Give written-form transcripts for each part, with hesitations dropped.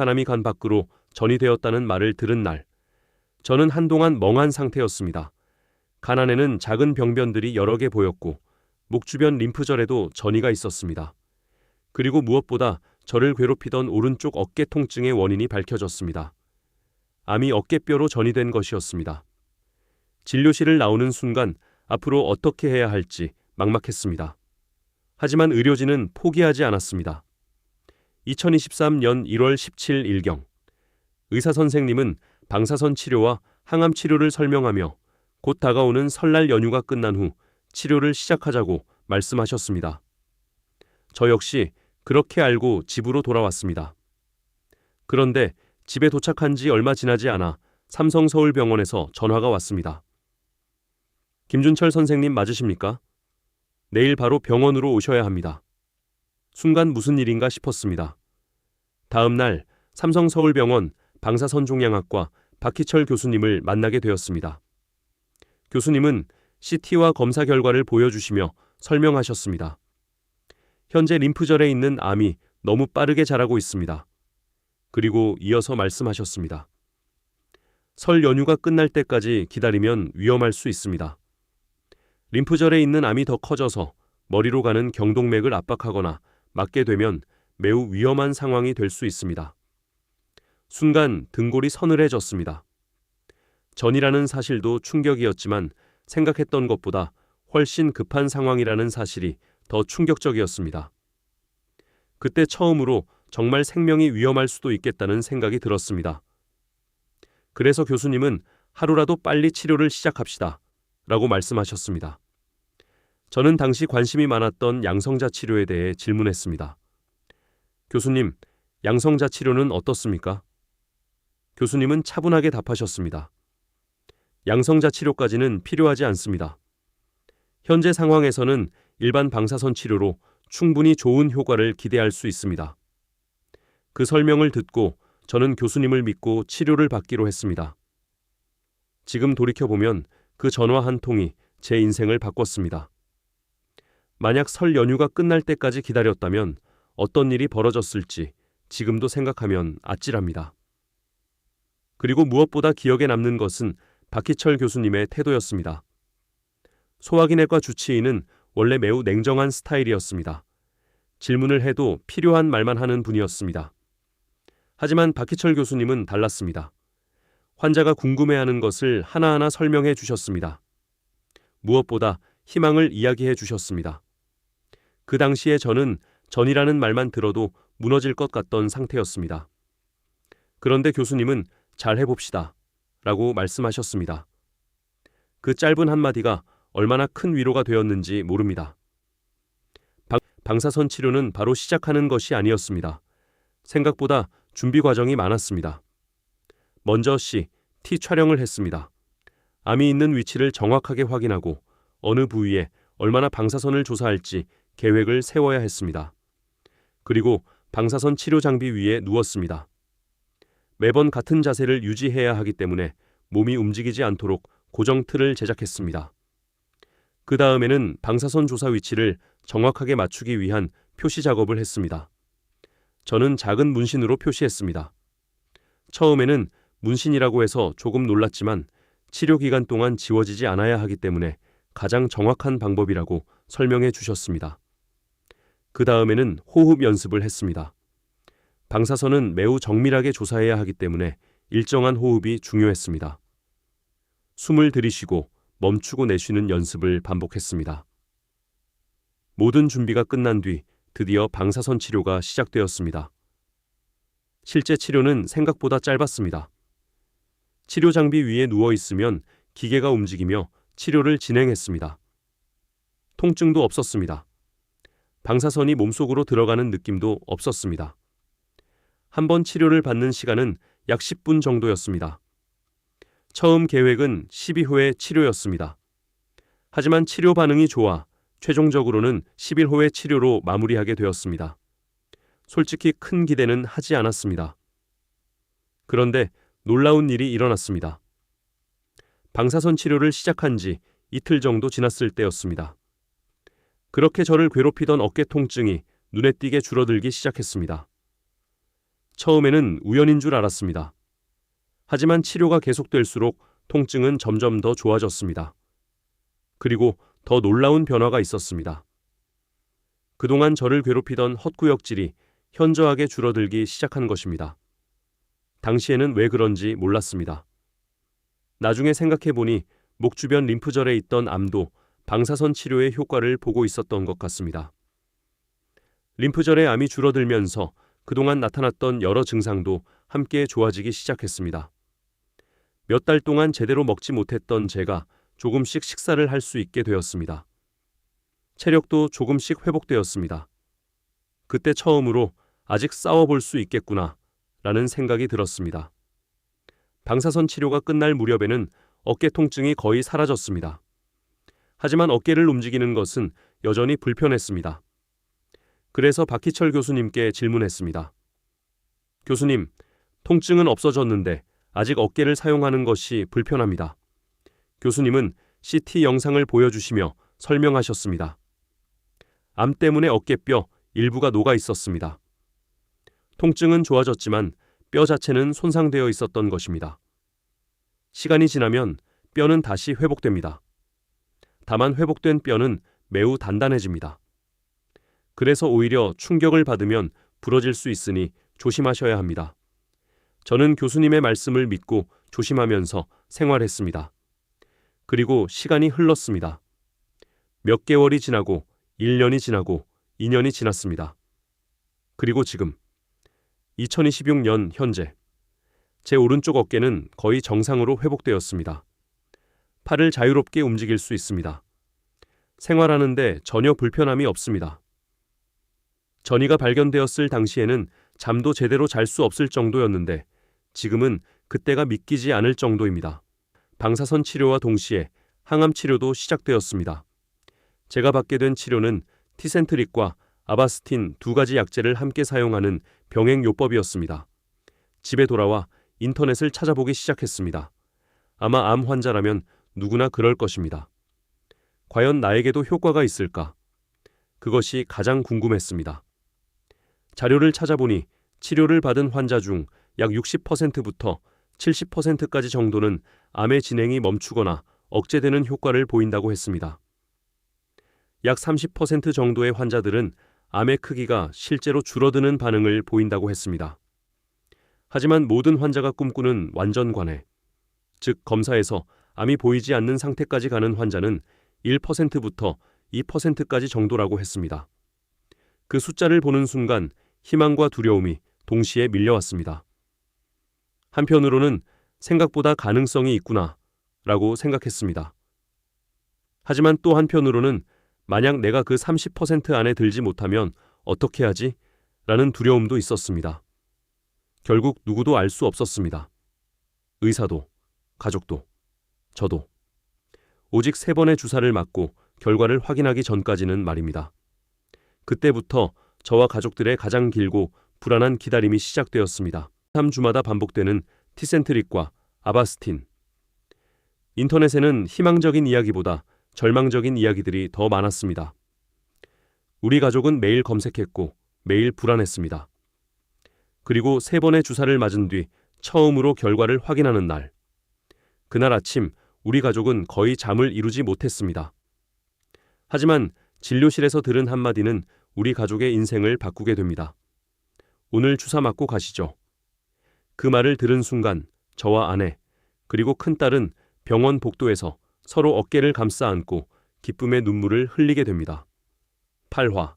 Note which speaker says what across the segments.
Speaker 1: 암이 간 밖으로 전이 되었다는 말을 들은 날, 저는 한동안 멍한 상태였습니다. 간 안에는 작은 병변들이 여러 개 보였고 목 주변 림프절에도 전이가 있었습니다. 그리고 무엇보다 저를 괴롭히던 오른쪽 어깨 통증의 원인이 밝혀졌습니다. 암이 어깨뼈로 전이된 것이었습니다. 진료실을 나오는 순간 앞으로 어떻게 해야 할지 막막했습니다. 하지만 의료진은 포기하지 않았습니다. 2023년 1월 17일 일경, 의사 선생님은 방사선 치료와 항암 치료를 설명하며 곧 다가오는 설날 연휴가 끝난 후 치료를 시작하자고 말씀하셨습니다. 저 역시 그렇게 알고 집으로 돌아왔습니다. 그런데 집에 도착한 지 얼마 지나지 않아 삼성서울병원에서 전화가 왔습니다. 김준철 선생님 맞으십니까? 내일 바로 병원으로 오셔야 합니다. 순간 무슨 일인가 싶었습니다. 다음 날 삼성서울병원 방사선종양학과 박희철 교수님을 만나게 되었습니다. 교수님은 CT와 검사 결과를 보여주시며 설명하셨습니다. 현재 림프절에 있는 암이 너무 빠르게 자라고 있습니다. 그리고 이어서 말씀하셨습니다. 설 연휴가 끝날 때까지 기다리면 위험할 수 있습니다. 림프절에 있는 암이 더 커져서 머리로 가는 경동맥을 압박하거나 막게 되면 매우 위험한 상황이 될 수 있습니다. 순간 등골이 서늘해졌습니다. 전이라는 사실도 충격이었지만 생각했던 것보다 훨씬 급한 상황이라는 사실이 더 충격적이었습니다. 그때 처음으로 정말 생명이 위험할 수도 있겠다는 생각이 들었습니다. 그래서 교수님은 하루라도 빨리 치료를 시작합시다 라고 말씀하셨습니다. 저는 당시 관심이 많았던 양성자 치료에 대해 질문했습니다. 교수님, 양성자 치료는 어떻습니까? 교수님은 차분하게 답하셨습니다. 양성자 치료까지는 필요하지 않습니다. 현재 상황에서는 일반 방사선 치료로 충분히 좋은 효과를 기대할 수 있습니다. 그 설명을 듣고 저는 교수님을 믿고 치료를 받기로 했습니다. 지금 돌이켜보면 그 전화 한 통이 제 인생을 바꿨습니다. 만약 설 연휴가 끝날 때까지 기다렸다면 어떤 일이 벌어졌을지 지금도 생각하면 아찔합니다. 그리고 무엇보다 기억에 남는 것은 박희철 교수님의 태도였습니다. 소화기내과 주치의는 원래 매우 냉정한 스타일이었습니다. 질문을 해도 필요한 말만 하는 분이었습니다. 하지만 박희철 교수님은 달랐습니다. 환자가 궁금해하는 것을 하나하나 설명해 주셨습니다. 무엇보다 희망을 이야기해 주셨습니다. 그 당시에 저는 전이라는 말만 들어도 무너질 것 같던 상태였습니다. 그런데 교수님은 잘 해봅시다 라고 말씀하셨습니다. 그 짧은 한마디가 얼마나 큰 위로가 되었는지 모릅니다. 방사선 치료는 바로 시작하는 것이 아니었습니다. 생각보다 준비 과정이 많았습니다. 먼저 CT 촬영을 했습니다. 암이 있는 위치를 정확하게 확인하고 어느 부위에 얼마나 방사선을 조사할지 계획을 세워야 했습니다. 그리고 방사선 치료 장비 위에 누웠습니다. 매번 같은 자세를 유지해야 하기 때문에 몸이 움직이지 않도록 고정 틀을 제작했습니다. 그 다음에는 방사선 조사 위치를 정확하게 맞추기 위한 표시 작업을 했습니다. 저는 작은 문신으로 표시했습니다. 처음에는 문신이라고 해서 조금 놀랐지만 치료 기간 동안 지워지지 않아야 하기 때문에 가장 정확한 방법이라고 설명해 주셨습니다. 그 다음에는 호흡 연습을 했습니다. 방사선은 매우 정밀하게 조사해야 하기 때문에 일정한 호흡이 중요했습니다. 숨을 들이쉬고 멈추고 내쉬는 연습을 반복했습니다. 모든 준비가 끝난 뒤 드디어 방사선 치료가 시작되었습니다. 실제 치료는 생각보다 짧았습니다. 치료 장비 위에 누워 있으면 기계가 움직이며 치료를 진행했습니다. 통증도 없었습니다. 방사선이 몸속으로 들어가는 느낌도 없었습니다. 한 번 치료를 받는 시간은 약 10분 정도였습니다. 처음 계획은 12호의 치료였습니다. 하지만 치료 반응이 좋아 최종적으로는 11호의 치료로 마무리하게 되었습니다. 솔직히 큰 기대는 하지 않았습니다. 그런데 놀라운 일이 일어났습니다. 방사선 치료를 시작한 지 이틀 정도 지났을 때였습니다. 그렇게 저를 괴롭히던 어깨 통증이 눈에 띄게 줄어들기 시작했습니다. 처음에는 우연인 줄 알았습니다. 하지만 치료가 계속될수록 통증은 점점 더 좋아졌습니다. 그리고 더 놀라운 변화가 있었습니다. 그동안 저를 괴롭히던 헛구역질이 현저하게 줄어들기 시작한 것입니다. 당시에는 왜 그런지 몰랐습니다. 나중에 생각해보니 목 주변 림프절에 있던 암도 방사선 치료의 효과를 보고 있었던 것 같습니다. 림프절의 암이 줄어들면서 그동안 나타났던 여러 증상도 함께 좋아지기 시작했습니다. 몇 달 동안 제대로 먹지 못했던 제가 조금씩 식사를 할 수 있게 되었습니다. 체력도 조금씩 회복되었습니다. 그때 처음으로 아직 싸워볼 수 있겠구나 라는 생각이 들었습니다. 방사선 치료가 끝날 무렵에는 어깨 통증이 거의 사라졌습니다. 하지만 어깨를 움직이는 것은 여전히 불편했습니다. 그래서 박희철 교수님께 질문했습니다. 교수님, 통증은 없어졌는데 아직 어깨를 사용하는 것이 불편합니다. 교수님은 CT 영상을 보여주시며 설명하셨습니다. 암 때문에 어깨뼈 일부가 녹아 있었습니다. 통증은 좋아졌지만 뼈 자체는 손상되어 있었던 것입니다. 시간이 지나면 뼈는 다시 회복됩니다. 다만 회복된 뼈는 매우 단단해집니다. 그래서 오히려 충격을 받으면 부러질 수 있으니 조심하셔야 합니다. 저는 교수님의 말씀을 믿고 조심하면서 생활했습니다. 그리고 시간이 흘렀습니다. 몇 개월이 지나고 1년이 지나고 2년이 지났습니다. 그리고 지금 2026년 현재 제 오른쪽 어깨는 거의 정상으로 회복되었습니다. 팔을 자유롭게 움직일 수 있습니다. 생활하는데 전혀 불편함이 없습니다. 전이가 발견되었을 당시에는 잠도 제대로 잘 수 없을 정도였는데 지금은 그때가 믿기지 않을 정도입니다. 방사선 치료와 동시에 항암 치료도 시작되었습니다. 제가 받게 된 치료는 티센트릭과 아바스틴 두 가지 약제를 함께 사용하는 병행요법이었습니다. 집에 돌아와 인터넷을 찾아보기 시작했습니다. 아마 암 환자라면 누구나 그럴 것입니다. 과연 나에게도 효과가 있을까? 그것이 가장 궁금했습니다. 자료를 찾아보니 치료를 받은 환자 중 약 60%부터 70%까지 정도는 암의 진행이 멈추거나 억제되는 효과를 보인다고 했습니다. 약 30% 정도의 환자들은 암의 크기가 실제로 줄어드는 반응을 보인다고 했습니다. 하지만 모든 환자가 꿈꾸는 완전관해, 즉 검사에서 암이 보이지 않는 상태까지 가는 환자는 1%부터 2%까지 정도라고 했습니다. 그 숫자를 보는 순간 희망과 두려움이 동시에 밀려왔습니다. 한편으로는 생각보다 가능성이 있구나 라고 생각했습니다. 하지만 또 한편으로는 만약 내가 그 30% 안에 들지 못하면 어떻게 하지? 라는 두려움도 있었습니다. 결국 누구도 알 수 없었습니다. 의사도, 가족도, 저도. 오직 3번의 주사를 맞고 결과를 확인하기 전까지는 말입니다. 그때부터 저와 가족들의 가장 길고 불안한 기다림이 시작되었습니다. 3주마다 반복되는 티센트릭과 아바스틴. 인터넷에는 희망적인 이야기보다 절망적인 이야기들이 더 많았습니다. 우리 가족은 매일 검색했고 매일 불안했습니다. 그리고 3번의 주사를 맞은 뒤 처음으로 결과를 확인하는 날. 그날 아침 우리 가족은 거의 잠을 이루지 못했습니다. 하지만 진료실에서 들은 한마디는 우리 가족의 인생을 바꾸게 됩니다. 오늘 주사 맞고 가시죠. 그 말을 들은 순간 저와 아내 그리고 큰딸은 병원 복도에서 서로 어깨를 감싸 안고 기쁨의 눈물을 흘리게 됩니다. 8화,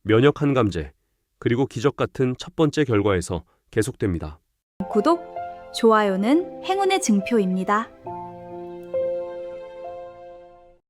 Speaker 1: 면역 한감제, 그리고 기적 같은 첫 번째 결과에서 계속됩니다.
Speaker 2: 구독, 좋아요는 행운의 증표입니다.